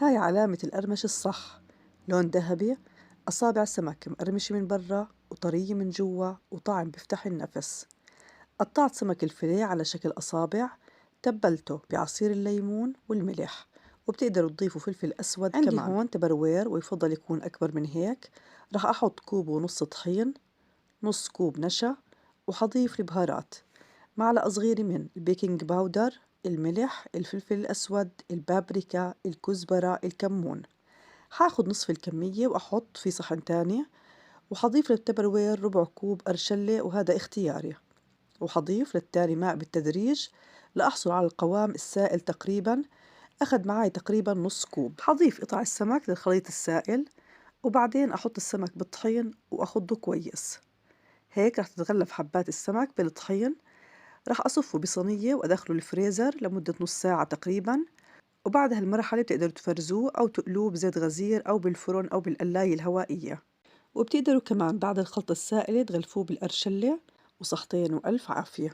هاي علامة القرمشة الصح. لون ذهبي، أصابع السمك مقرمشة من برا وطرية من جوا وطعم بيفتح النفس. قطعت سمك الفيليه على شكل أصابع، تبلته بعصير الليمون والملح، وبتقدروا تضيفوا فلفل أسود عندي كمان. هون تبروير ويفضل يكون أكبر من هيك. رح أحط كوب ونص طحين، نص كوب نشا، وحضيف البهارات: معلقة صغيرة من البيكنج باودر، الملح، الفلفل الأسود، البابريكا، الكزبرة، الكمون. حاخد نصف الكمية وأحط في صحن تاني، وحضيف للتبروير ربع كوب أرشلة وهذا اختياري، وحضيف للتالي ماء بالتدريج لأحصل على القوام السائل تقريباً. أخذ معي تقريباً نص كوب. حضيف قطع السمك للخليط السائل، وبعدين أحط السمك بالطحين وأخضه كويس. هيك رح تتغلف حبات السمك بالطحين. رح أصفه بصينية وأدخله الفريزر لمدة نص ساعة تقريباً. وبعد هالمرحلة بتقدروا تفرزوه أو تقلوه بزيت غزير أو بالفرن أو بالقلاية الهوائية. وبتقدروا كمان بعد الخلطة السائلة تغلفوه بالأرشلة. وصحتين وألف عافية.